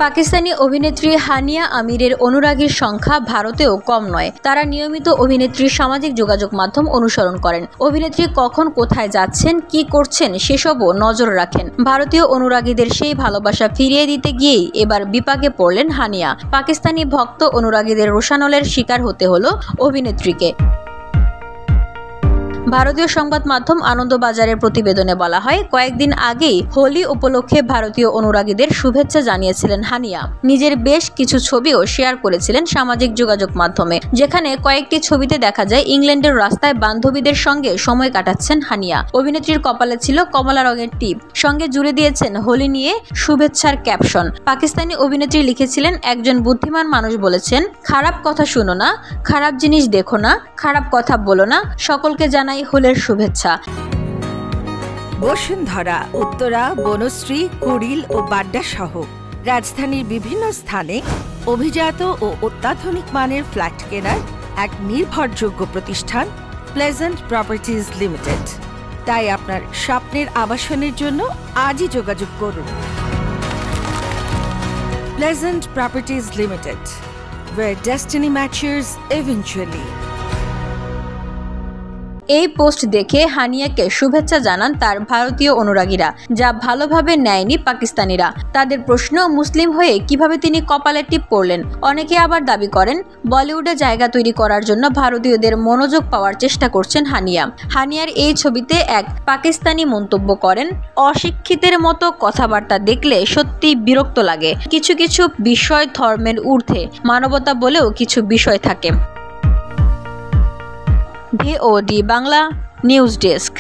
পাকিস্তানি অভিনেত্রী হানিয়া আমিরের অনুরাগীর সংখ্যা ভারতেও কম নয়। তারা নিয়মিত অভিনেত্রীর সামাজিক যোগাযোগ মাধ্যম অনুসরণ করেন। অভিনেত্রী কখন কোথায় যাচ্ছেন, কি করছেন সেসবও নজর রাখেন। ভারতীয় অনুরাগীদের সেই ভালোবাসা ফিরিয়ে দিতে গিয়েই এবার বিপাকে পড়লেন হানিয়া। পাকিস্তানি ভক্ত অনুরাগীদের রোষানলের শিকার হতে হলো অভিনেত্রীকে। ভারতীয় সংবাদ মাধ্যম আনন্দবাজারের প্রতিবেদনে বলা হয়, কয়েকদিন আগেই হোলি উপলক্ষে ভারতীয় অনুরাগীদের শুভেচ্ছা জানিয়েছিলেন হানিয়া। নিজের বেশ কিছু ছবিও শেয়ার করেছিলেন সামাজিক যোগাযোগ মাধ্যমে, যেখানে কয়েকটি ছবিতে দেখা যায় ইংল্যান্ডের রাস্তায় বান্ধবীদের সঙ্গে সময় কাটাচ্ছেন হানিয়া। অভিনেত্রীর কপালে ছিল কমলা রঙের টিপ, সঙ্গে জুড়ে দিয়েছেন হোলি নিয়ে শুভেচ্ছার ক্যাপশন। পাকিস্তানি অভিনেত্রী লিখেছিলেন, একজন বুদ্ধিমান মানুষ বলেছেন, খারাপ কথা শুনো না, খারাপ জিনিস দেখো না, খারাপ কথা বলো না, সকলকে জানাই হোলির শুভেচ্ছা। বসুন্ধরা, উত্তরা, বনশ্রী, কুড়িল ও বাড্ডা সহ রাজধানীর বিভিন্ন স্থানে অভিজাত ও অত্যাধুনিক মানের ফ্ল্যাট কেনার এক নির্ভরযোগ্য প্রতিষ্ঠান প্লেজেন্ট প্রপার্টিজ লিমিটেড। তাই আপনার স্বপ্নের আবাসনের জন্য আজই যোগাযোগ করুন। Pleasant properties limited, where destiny matches eventually। এই পোস্ট দেখে হানিয়াকে শুভেচ্ছা জানান তার ভারতীয় অনুরাগীরা, যা ভালোভাবে নেয়নি পাকিস্তানিরা। তাদের প্রশ্ন, মুসলিম হয়ে কিভাবে তিনি কপালে টিপ পড়লেন। অনেকে আবার দাবি করেন, বলিউডে জায়গা তৈরি করার জন্য ভারতীয়দের মনোযোগ পাওয়ার চেষ্টা করছেন হানিয়া। হানিয়ার এই ছবিতে এক পাকিস্তানি মন্তব্য করেন, অশিক্ষিতের মতো কথাবার্তা দেখলে সত্যি বিরক্ত লাগে। কিছু কিছু বিষয় ধর্মের ঊর্ধ্বে, মানবতা বলেও কিছু বিষয় থাকে। VOD Bangla news desk.